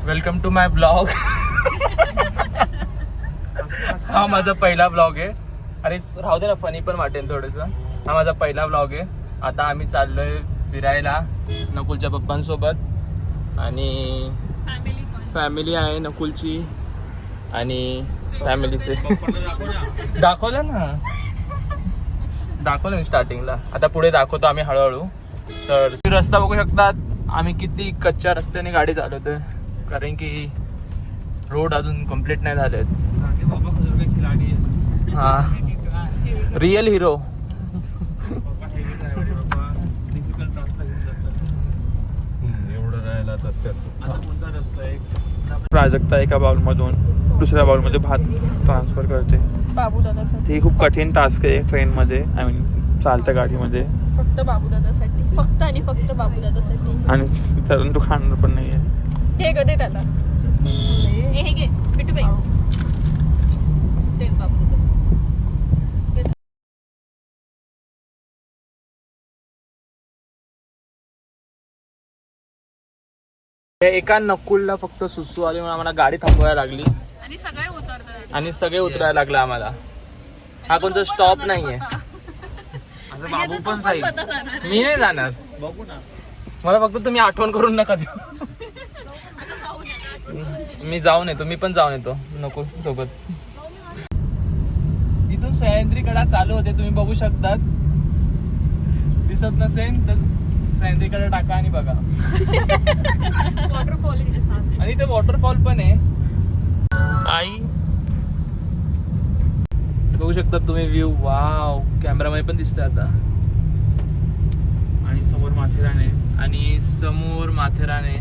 Welcome to my blog. हा माझा पहिला ब्लॉग आहे. अरे राहू दे ना, फनी पण वाटेल थोडंसं. हा माझा पहिला ब्लॉग आहे. आता आम्ही चाललोय फिरायला नकुलच्या पप्पांसोबत आणि फॅमिली आहे नकुलची आणि फॅमिलीचे. दाखवलं ना स्टार्टिंगला. आता पुढे दाखवतो आम्ही हळूहळू. तर रस्ता बघू शकतात आम्ही किती कच्च्या रस्त्याने गाडी चालवतोय, कारण की रोड अजून कम्प्लीट नाही झालेत. हा रिअल हिरो. एवढं राहायला प्राजक्ता एका बाउलमधून दुसऱ्या बाउलमध्ये भात ट्रान्सफर करते. बाबूदादासाठी हे खूप कठीण टास्क आहे ट्रेनमध्ये, आय मीन चालत्या गाडीमध्ये. फक्त बाबूदादासाठी, फक्त आणि फक्त बाबूदादासाठी. आणि तर तू खाणार पण नाहीये. हे कधी त्याला हे घे पिटू बाई. एका नकुलला फक्त सुसू आली म्हणून आम्हाला गाडी थांबवायला लागली आणि सगळे उतरायला लागले आम्हाला. हा कोणता स्टॉप नाहीये. बाबू पण जाईल. मी नाही जाणार. बघू ना, मला फक्त तुम्ही आठवण करून नका देऊ. मी जाऊन येतो, मी पण जाऊन येतो नकुल सोबत. इथून सह्याद्रीकडा चालू होते, तुम्ही बघू शकतात. दिसत नसेल तर सह्याद्रीकडे टाका आणि बघा. वॉटरफॉल आणि इथे वॉटरफॉल पण आहे. आई बघू शकता तुम्ही व्ह्यू. वाव, कॅमेरामध्ये पण दिसतंय आता. आणि समोर माथेरान आहे. आणि समोर माथेरान आहे,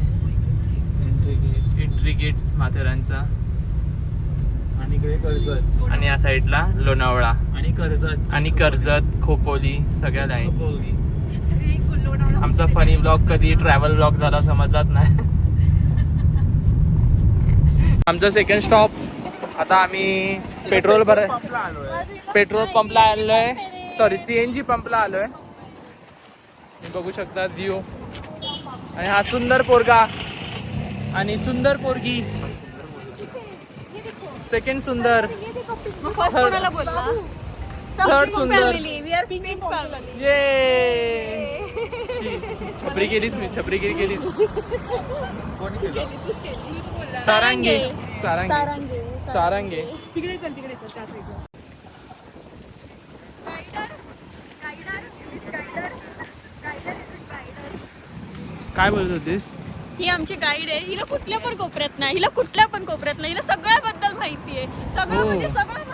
एंट्री गेट माथेरानचा. आणि इकडे कर्जत आणि या साईडला लोणावळा आणि कर्जत खोपोली सगळ्या लाईन. आमचा फनी ब्लॉग कधी ट्रॅव्हल ब्लॉग झाला समजत नाही. आमचा सेकंड स्टॉप. आता आम्ही पेट्रोल पंपला आलोय. सॉरी, CNG पंपला आलोय. बघू शकता व्ह्यू. आणि हा सुंदर पोरगा आणि सुंदर पोरगी. सेकंड सुंदर, थर्ड सुंदर. ये छपरी केलीस, मी छपरीगिरी केलीस. सारंगे. तिकडे चल त्या साईडला. काय बोलत होतीस? ही आमची गाईड आहे. हिला कुठल्या पण कोपऱ्यात नाही, हिला सगळ्याबद्दल माहिती आहे. सगळं म्हणजे सगळं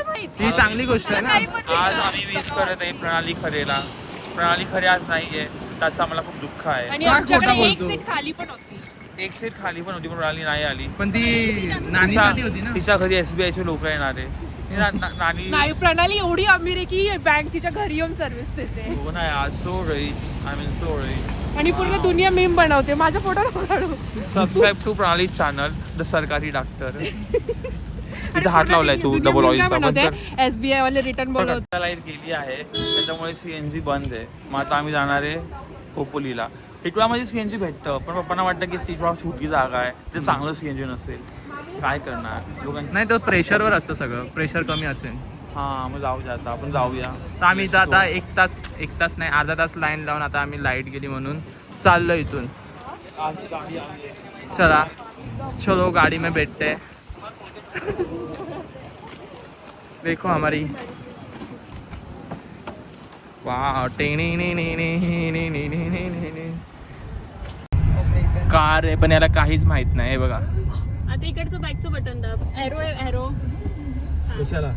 माहिती आहे. ही चांगली गोष्ट आहे ना. आज आम्ही मिस करत आहे प्रणाली खरे आज नाहीये, त्याचं आम्हाला खूप दुःख आहे. आणि का आमच्याकडे खोटं एक बोलतो? सीट खाली पण होती. एक सीट खाली पण होती पण प्रणाली नाही आली. पण ती नानीसाठी होती ना. तिच्या घरी SBI चे लोक येणार आहे. नानी नाही, प्रणाली एवढी अमीर आहे की बँक तिच्या घरी येऊन सर्व्हिस देते. हो नाही, आज so rich, I mean so rich. आणि पूर्ण दुनिया मेम बनवते. माझ्या फोटोवर काढू. सबस्क्राईब टू प्रणाली चॅनल द सरकारी डॉक्टर. तिथे हात लावलाय तू डबल ऑइलचा. SBI वाले रिटर्न बोलवते. लाईट गेली आहे त्याच्यामुळे CNG बंद आहे. मग आता आम्ही जाणार आहे खोपोलीला. टिटवाळमध्ये CNG भेटतं, पण पप्पांना वाटतं की टिटवाळ छोटी जागा आहे, ते चांगलं CNG नसेल. काय करणार लोकांना. नाही, तर प्रेशरवर असतं सगळं. प्रेशर कमी असेल. हा, मग जाऊया आता, आपण जाऊया. तर आम्ही इथं आता एक तास नाही, अर्धा तास लाईन लावून आता आम्ही लाईट गेली म्हणून चाललो इथून. चला चलो, गाडी में बैठते. देखो हमारी वाह, कार आहे पण याला काहीच माहित नाही. हे बघा, आता इकडचं बाईकचं बटन दाब. एरो कशाला.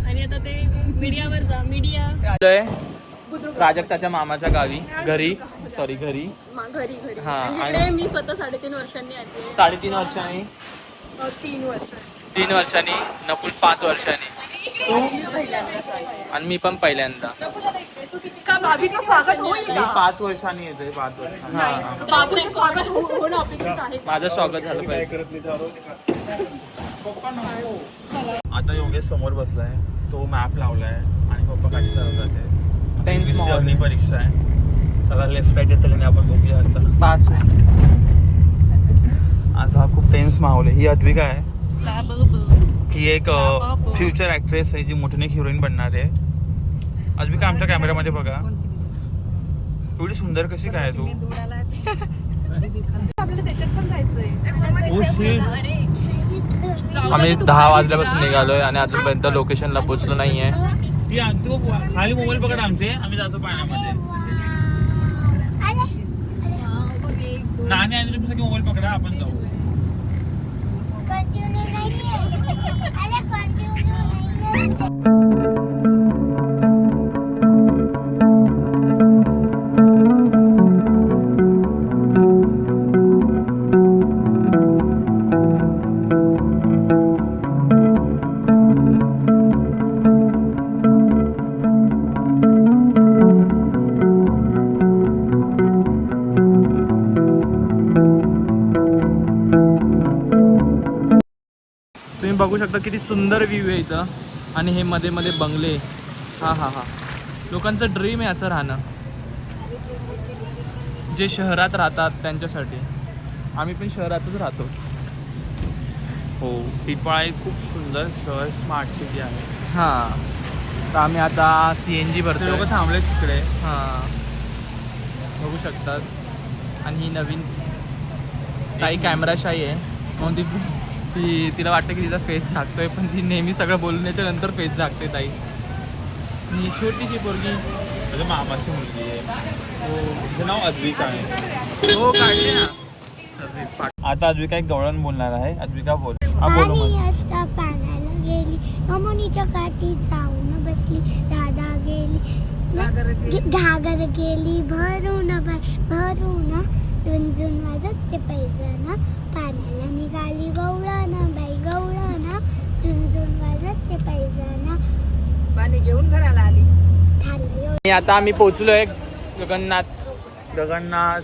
आणि आता ते मीडियावर जा. मीडिया प्राजक्ताच्या मामाच्या गावी घरी. घरी. हा, आणि मी स्वतः 3.5 वर्षांनी आली. 3.5 वर्षांनी. 3 वर्षांनी. नकुल 5 वर्षांनी. आणि मी पण पहिल्यांदा. भाभीचं स्वागत होईल. मी 5 वर्षांनी येतोय. 5 वर्षांनी बाबूचं स्वागत होणं अपेक्षित आहे. माझं स्वागत झालं पाहिजे. आता योगेश समोर बसलाय, तो मॅप लावलाय आणि पप्पा काही चालवतात. अग्नी परीक्षा आहे. त्याला लेफ्ट राईट येतं आपण बघूया आता. पास. आज प्रिन्स माहुले. ही अद्विका आहे. ही एक फ्युचर ऍक्ट्रेस आहे जी मोठ्याने हिरोईन बनणार आहे. अद्विका आमच्या कॅमेऱ्यामध्ये बघा. एवढी सुंदर कशी काय तू. आम्ही 10 वाजल्यापासून निघालोय आणि अजूनपर्यंत लोकेशनला पोहोचलो नाहीये. खाली मोबाईल पकड आमचे. आम्ही जातो पाण्यामध्ये. नाणी आणि तुमच्यासाठी मोबाईल पकडा. आपण जाऊ. तुम्ही बघू शकता किती सुंदर व्ह्यू आहे इथं. आणि हे मध्ये मध्ये बंगले. हा हा हा, लोकांचं ड्रीम आहे असं राहणं, जे शहरात राहतात त्यांच्यासाठी. आम्ही पण शहरातच राहतो. हो, टिटवाळा एक खूप सुंदर शहर, स्मार्ट सिटी आहे. हां, तर आम्ही आता CNG भरतो. लोक थांबले तिकडे. हां, बघू शकतात. आणि ही नवीन ताई कॅमेराशाही आहे. म्हणून तिला वाटतं की तिचा फेस झाकतोय, पण ती नेहमी सगळं बोलण्याच्या नंतर फेस झाकते ताई. ही छोटीशी पोरगी माझ्या मामाची मुलगी आहे. हो, तिचं नाव अद्विका आहे. हो, काढली ना. आता अद्विका एक गवळण बोलणार आहे. अद्विका बोल. हा, बोल. असता पाण्याला गेली, यमुनीच्या काठी जाऊन बसली, राधा गेली घागर गेली भरून भरून, रुंजून वाजत ते पैजाना, पाण्याला निघाली गवळण बाई गवळण, रुंजून वाजत ते पैजाना, पाणी घेऊन घराला आली. आता आम्ही पोहोचलोय जगन्नाथ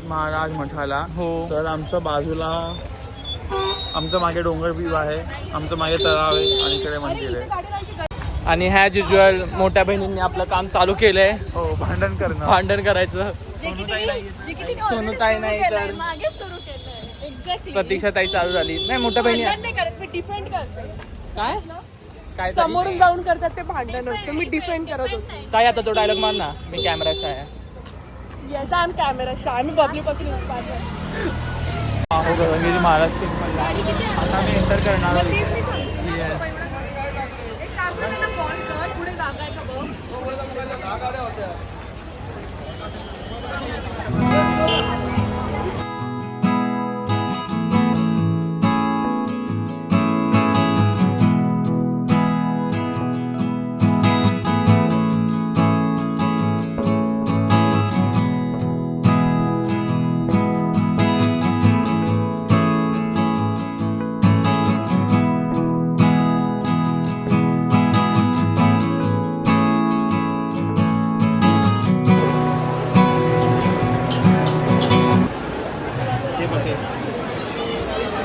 महाराज मठाला. हो. तर आमच्या बाजूला आमच्या मागे डोंगर व्ह्यू आहे, आमच्या मागे तलाव आहे आणि इकडे मंदिर आहे. आणि ह्याज युजल मोठ्या बहिणींनी आपलं काम चालू केलंय. हो, भांडण करणं. भांडण करायचं. सोनूताई नाही तर मागे सुरू केलंय. एक्झॅक्टली. प्रतीक्षा ताई चालू झाली. नाही, मोठ्या बहिणी नाही करत, मी डिफेंड करते. काय काय समोरून जाऊन करतात ते भांडण असतं, मी डिफेंड करत होते. काय आता तो डायलॉग मार ना. मी कॅमेराचा आहे. Yes, I am camera shy. मी बबली पासून इन्स्पायर आहे. हो, गगनगिरी महाराज टेम्पलला आता आम्ही एंटर करणार आहोत. एक काम कर, त्यांना कॉल कर, पुढे जागायचं बघ.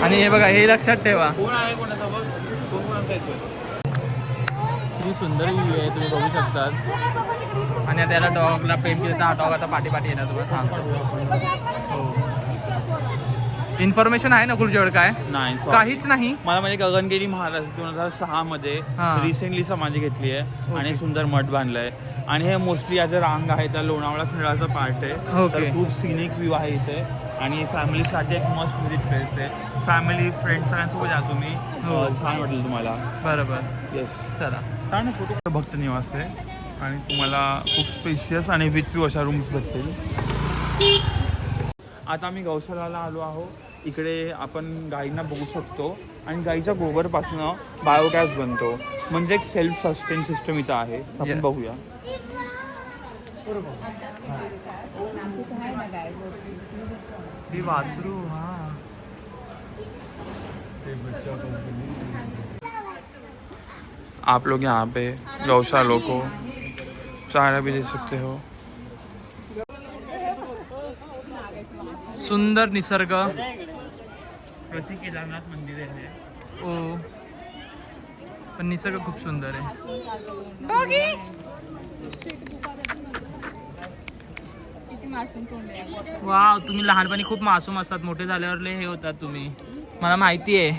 आणि हे बघा, हे लक्षात ठेवा. कोण आहे कोणाचा बघ. कोण कोणाचा येतोय. किती सुंदर व्ह्यू आहे, तुम्ही बघू शकतात. आणि त्याला डॉगला पेन केलं तर हा डॉग आता पाठी येणार तुम्हाला सांगतो. इन्फॉर्मेशन आहे ना तुझ्याकडे? काय नाही, काहीच नाही. मला म्हणजे गगनगिरी महाराज 2006 मध्ये रिसेंटली समाधी घेतली आहे आणि सुंदर मठ बांधलंय. आणि हे मोस्टली आज रांग आहे त्या लोणावळा खेळाचा पार्ट आहे. तर खूप सिनिक व्ह्यू आहे इथे आणि फॅमिलीसाठी एक मस्ट विजिट प्लेस आहे. फॅमिली फ्रेंड्स सगळ्यांसोबत जा तुम्ही. छान वाटेल तुम्हाला. बरोबर. येस, चला. कारण फोटो भक्त निवास आहे आणि तुम्हाला खूप स्पेशियस आणि विथ व्यू अशा रूम्स भेटतील. आता आम्ही गौशालाला आलो आहोत. इकडे आपण गाईंना बघू शकतो आणि गाईच्या गोबरपासनं बायोगॅस बनतो. म्हणजे एक सेल्फ सस्टेन सिस्टम इथं आहे. आपण बघूया. ती वासरू. हा, आप लोग यहाँ पे गौशालों को चारा भी दे सकते हो. सुंदर निसर्ग. प्रति केदारनाथ मंदिर आहे. ओ, पण निसर्ग खूप सुंदर आहे. मासूम तोंड आहे. वाव, तुम्ही लहानपणी खूप मासूम असतात, मोठे झाल्यावर लय हे होतात तुम्ही, मला माहिती आहे.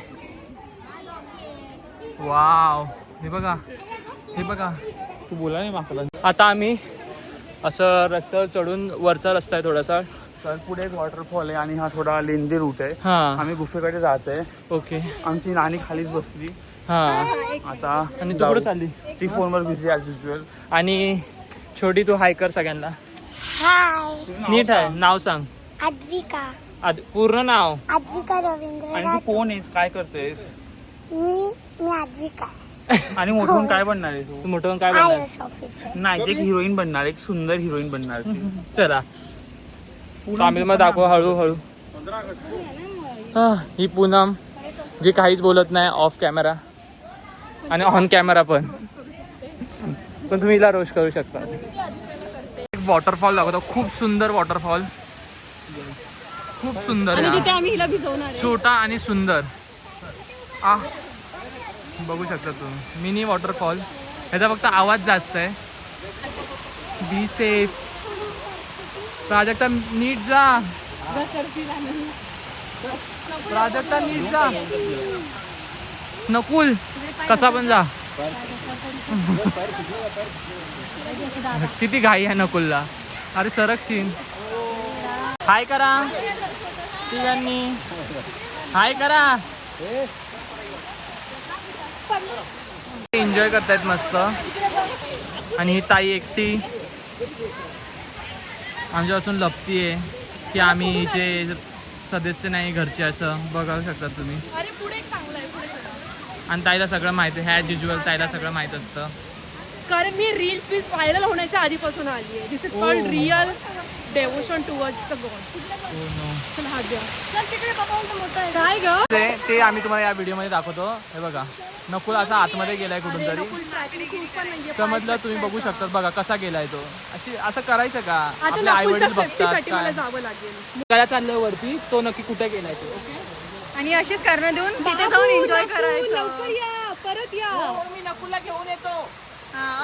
वाव, हे बघा, हे बघा. तू बोला नाही माकडा. आता आम्ही असं रस्त्यावर चढून, वरचा रस्ता आहे थोडासा. तर पुढे एक वॉटरफॉल आहे आणि हा थोडा लेंदी रूट आहे. हा, आम्ही गुफेकडे जात आहे. ओके. आमची नानी खालीच बसली. हा, आता आणि तू कुठं चालली? ती फोनवर बिझी ॲज युजल. आणि छोटी तू हाय कर सगळ्यांना. हाय, नीट आहे, नाव सांग. अद्विका. पूर्ण नाव. अद्विका रवींद्र आणि तू कोण आहेस, काय करतेस मी अद्विका. आणि मोठून काय बनणार आहे तू तू? मोठं होऊन काय बनणार? IAS officer. नाही, एक हिरोईन बनणार, एक सुंदर हिरोईन बनणार. चला, आम्ही मग दाखव हळूहळू. ही पूनम जी काहीच बोलत नाही ऑफ कॅमेरा आणि ऑन कॅमेरा पण तुम्ही हिला रोष करू शकता. एक वॉटरफॉल दाखवतो, खूप सुंदर वॉटरफॉल, खूप सुंदर आणि आहे. तिथे आम्ही हिला भिजवणार आहे. छोटा आणि सुंदर. बघू शकता तुम्ही मिनी वॉटरफॉल. ह्याचा फक्त आवाज जास्त आहे. Be safe. प्राजक्ता नीट जा, प्राजक्ता नीट जा. नकुल कसा पण जा. किती घाई आहे नकुलला. अरे सरकशीन. हाय करा तिघांनी, हाय करा. एन्जॉय करतायत मस्त. आणि ही ताई एकटी आमच्यापासून लपतीये की आम्ही हिचे सदस्य नाही घरचे, असं बघू शकता तुम्ही. अरे पुढे एक चांगलं आहे, पुढे चला. आणि ताईला सगळं माहिती आहे, ॲज युजल ताईला सगळं माहीत असतं. कारण मी रील्स व्हायरल होण्याच्या आधीपासून आली आहे. This is called real devotion towards the God. चल हात द्या. चल तिकडे बघायला तर मोठं आहे. काय ग? ते आम्ही तुम्हाला या व्हिडिओमध्ये दाखवतो. हे बघा, नकुल असा आतमध्ये गेलाय कुठून तरी. समजलं, तुम्ही बघू शकता. बघा कसा गेलाय तो. असं करायचं का? आपले आई वडील बघतात काय जावं लागेल. काय चाललंय वरती, तो नक्की कुठे गेलाय तो. आणि अशीच करणं देऊन तिथे जाऊन एन्जॉय करायचं. लवकर या, परत या. मी नकुलला घेऊन येतो.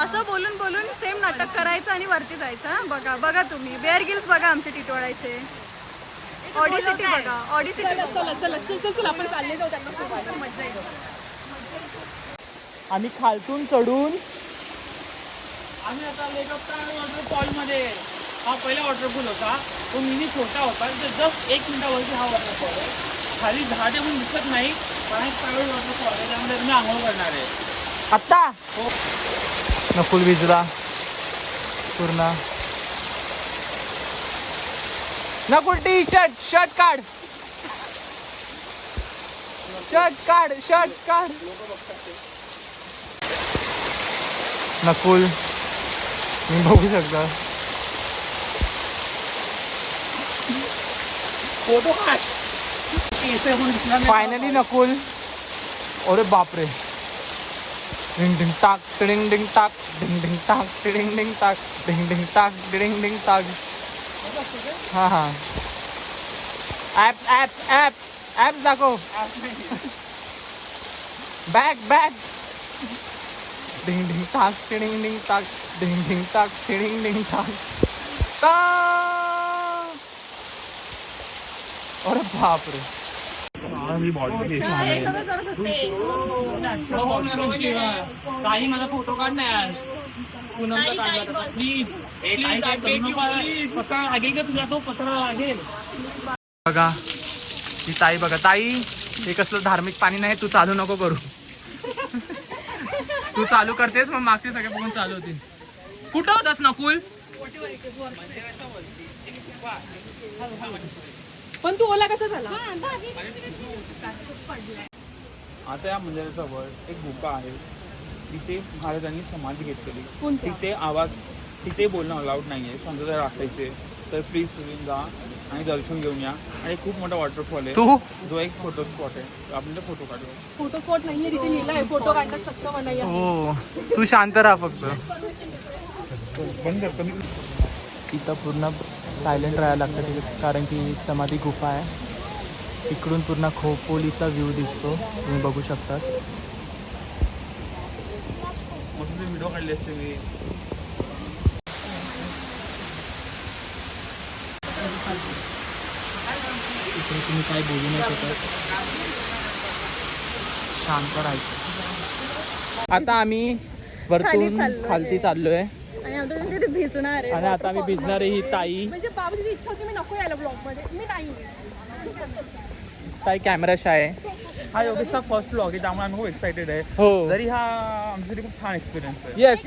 असं बोलून बोलून सेम नाटक करायचं आणि वरती जायचं. हा, बघा बघा तुम्ही बेअर गिल्स बघा आमचे टिटवाळायचे. ऑडिसिटी बघा, ऑडिसिटी. चल आपण चालले जाऊ, त्यांना खूप मजा येईल. आम्ही खालतून चढून आम्ही आता वॉटरफॉल मध्ये. हा पहिला वॉटरफॉल होता, तो मिनी छोटा होता. जस्ट 1 मिनिटावरती हा वॉटरफॉल आहे. खाली झाड म्हणून दिसत नाही, पण एक प्रायव्हेट वॉटरफॉल आहे, त्यामध्ये मी आंघोळ करणार आहे आत्ता. हो, नकुल भिजला पूर्ण. नकुल टी शर्ट काढ, शर्ट काढ. नकुल मी बघू शकता. फोटो काढ. फायनली नकुल. अरे बापरे. डिंग डिंग टाक डिंग डिंग टाक डिंग डिंग टाक डिंग डिंग टाक डिंग डिंग टाक डिंग डिंग टाक. हा ॲप दाखव. बॅग डिंग डिंग टाक डिंग डिंग टाक डिंग डिंग टाक डिंग डिंग टाक. अरे बापरे. काही माझा फोटो काढ नाही यार. पूनमचा काढला प्लीज. पत्रा लागेल का तुझा? तो पत्रा लागेल. बघा ही ताई, बघा ताई, हे कसलं धार्मिक पाणी नाही. तू चालू नको करू. तू चालू करतेस मग मागचे सगळे बघून चालू होतील. कुठं होतास नकुल? पण तू ओला कसा झाला? आता या मंदिराजवळ एक गुफा आहे, तिथे महाराजांनी समाधी घेतलेली. तिथे बोलणं अलाउड नाहीये. समजा जर असायचे तर प्लीज तुम्ही जा आणि दर्शन घेऊन या. आणि खूप मोठा वॉटरफॉल आहे तू जो एक फोटो स्पॉट आहे. आपण फोटो काढू. फोटो स्पॉट नाहीये तिथे लिहिलंय फोटो काढण्यास सक्त नाही. हो, तू शांत राहा फक्त. बंद कर. तिथं पूर्ण सायलेंट राहायला लागतं तिथे, कारण की समाधी गुफा आहे. इकडून पूर्ण खोपोलीचा व्ह्यू दिसतो, तुम्ही बघू शकता. व्हिडिओ काढले असते मी. इकडे तुम्ही काय बोलू नाही शकत, शांत राहायचं. आता आम्ही वरतून खालती चाललोय आणि आमच्या तिथे भिजणार आहे. आणि आता आम्ही भिजणार आहे. ही ताई म्हणजे बाबाची इच्छा होती मी नको यायला ब्लॉग मध्ये, मी नाही. ताई कॅमेरा शाय आहे. हा योगेशचा फर्स्ट ब्लॉग आहे त्यामुळे आम्ही खूप एक्साइटेड आहे. हो जरी हा आमच्यासाठी खूप छान एक्सपिरियन्स आहे. येस.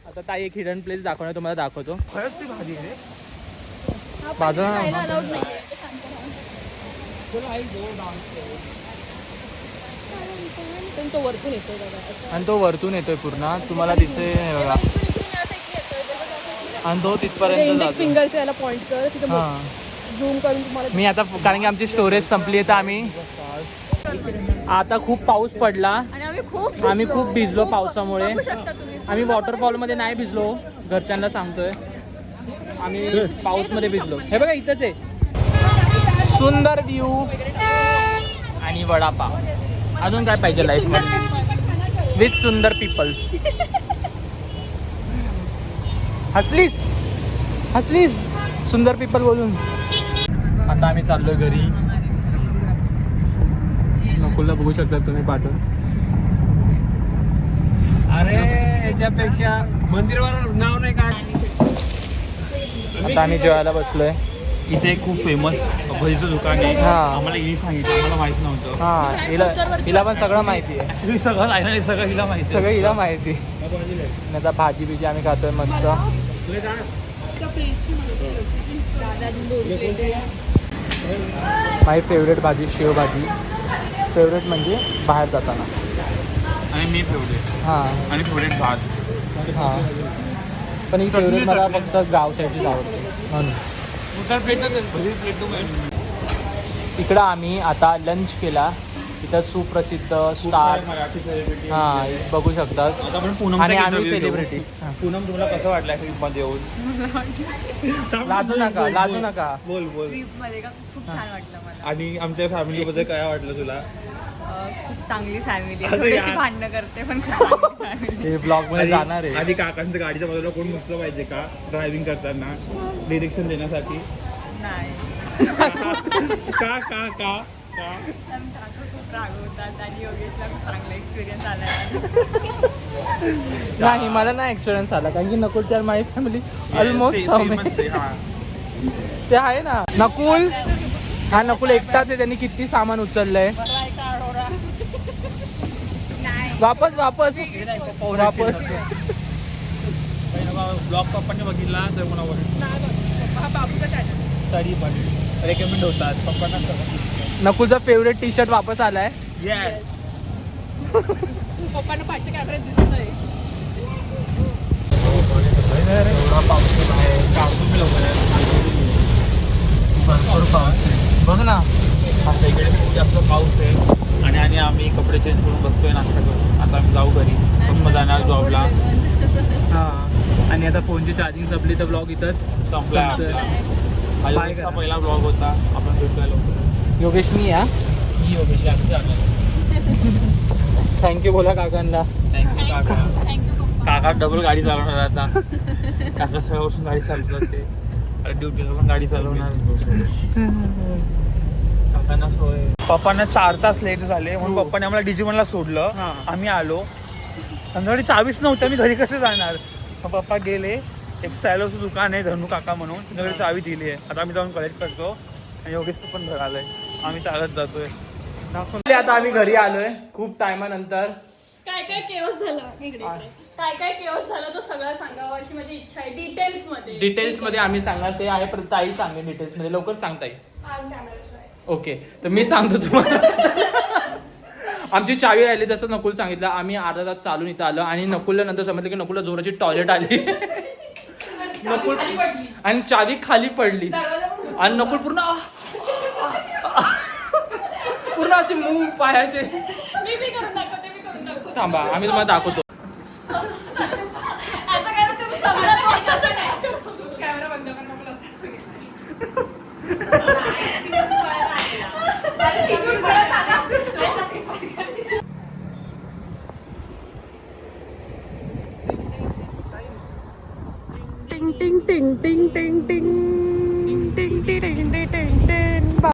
आता ताई एक हिडन प्लेस दाखवणार, तुम्हाला दाखवतो. खरंच ती भाजी आहे रे. माझं अलाउड नाही. तो वरतून येतोय बघा. आणि तो वरतून येतोय पूर्ण, तुम्हाला दिसतोय हे बघा. आणि तो तिथपर्यंत जातो. फिंगरच्या याला पॉइंट कर, तिथे हा झूम करून तुम्हाला. मी आता, कारण की आमची स्टोरेज संपली आहे तर आम्ही आता खूप पाऊस पडला आणि आम्ही खूप भिजलो पावसामुळे. बघू शकता तुम्ही. आम्ही वॉटरफॉल मध्ये नाही भिजलो, घरच्यांना सांगतोय. आम्ही पाऊस मध्ये भिजलो. हे बघा इथंच आहे, सुंदर व्ह्यू आणि वडापाव. अजून काय पाहिजे लाईफ मध्ये विथ सुंदर पीपल्स. हसलीस सुंदर पीपल बोलून. आता आम्ही चाललोय घरी. नकुलला बघू शकता तुम्ही पाठवून. अरे याच्यापेक्षा मंदिरावर नाव नाही का. आता आम्ही जेवायला बसलोय. इथे खूप फेमस भजीचं दुकान आहे. हा. आम्हाला हिने सांगितलं, आम्हाला माहित नव्हतं. हा, हिला पण सगळं माहिती आहे. ऍक्च्युली सगळं आहे ना, सगळं हिला माहिती सगळं आहे. हिला माहिती. आणि आता भाजी बिजी आम्ही खातोय मस्त. माझी फेवरेट भाजी शेवभाजी. फेवरेट म्हणजे बाहेर जाताना. आणि मी फेवरेट हां आणि फेवरेट भात. हां, पण ही फेवरेट मला फक्त गाव साईडचीच आवडते म्हणून. भजी प्लेट इकडं आम्ही आता लंच केला. इथं सुप्रसिद्ध स्टार. मराठी सेलिब्रिटी. हां, बघू शकतात. आता आपण पूनम आणि आम्ही सेलिब्रिटी. पूनम तुला कसं वाटलं ट्रिप मध्ये येऊन? लाजू नका. बोल मध्ये का खूप छान वाटलं मला. आणि आमच्या फॅमिली बद्दल काय वाटलं तुला? खूप चांगली फॅमिली अरे थोडीशी यार. भांडणं करते पण खूप चांगली family. हे ब्लॉग मध्ये जाणार आहे. आधी काकांचं गाडीच्या बाजूला कोण बसलं पाहिजे का ड्रायव्हिंग करताना डिरेक्शन देण्यासाठी? नाही, का का का का का आम्ही काका खूप रागवतात आणि योगेशला खूप चांगला एक्सपिरियन्स आलाय. नाही, मला नाही एक्सपिरियन्स आला, कारण की नकुलच्या माझी फॅमिली ऑलमोस्ट ते आहे ना. नकुल नकुल एकटाच आहे. त्यांनी किती सामान उचललंय. वापस ब्लॉग पप्पांनी बघितला तर मला तरी पण रेकमेंड होतात पप्पांना. नकुलचा फेवरेट टी शर्ट वापस आलाय. येस. पप्पांना पाठच्या कॅमेऱ्यात दिसत नाही. एवढा पाऊस आहे. भरपूर पाऊस आहे. बघ ना, आमच्या इकडे खूप जास्त पाऊस आहे आणि आम्ही कपडे चेंज करून बसतोय, नाश्ता करून. आता आम्ही जाऊ घरी, पप्पा जाणार जॉबला. हां, आणि आता फोनची चार्जिंग संपली तर ब्लॉग इथंच संपला संपतोय. माझा पहिला ब्लॉग होता. आपण भेटूया लवकर. योगेश मी या. योगेश थँक्यू बोला काकांना. थँक्यू काका. थँक्यू. काका डबल गाडी चालवणार आता. काका सगळ्यापासून गाडी चालवतात ते. अरे ड्युटीला पण गाडी चालवणार. काकांना सोय. पप्पांना 4 तास लेट झाले म्हणून पप्पाने आम्हाला डिजिमनला सोडलं. हां. आम्ही आलो. त्यांच्याकडे चावीच नव्हत्या. मी घरी कसे जाणार? मग पप्पा गेले. एक सॅलोचं दुकान आहे धनु काका म्हणून, त्यांच्याकडे चावी दिली आहे. आता आम्ही जाऊन कलेक्ट करतो. आणि योगेशचं पण घर आलंय. आम्ही चालत जातोय. आता आम्ही घरी आलोय खूप टायमानंतर. काय काय केओस झालं इकडे काय काय केओस झालं तो सगळं सांगावं अशी माझी इच्छा आहे. डिटेल्स मध्ये आम्ही सांगणार. ते आहे पण ताई सांगेल डिटेल्स मध्ये. लवकर सांगता येईल. ओके, तर मी सांगतो तुम्हाला. आमची चावी राहिली, जसं नकुल सांगितलं. आम्ही अर्धा तास चालून इथं आलो आणि नकुलला नंतर समजलं की नकुलला जोराची टॉयलेट आली. नकुल आणि चावी खाली पडली आणि नकुल पूर्ण असे मूव पायाचे. मी करून दाखवते थांबा, आम्ही तुम्हाला दाखवतो.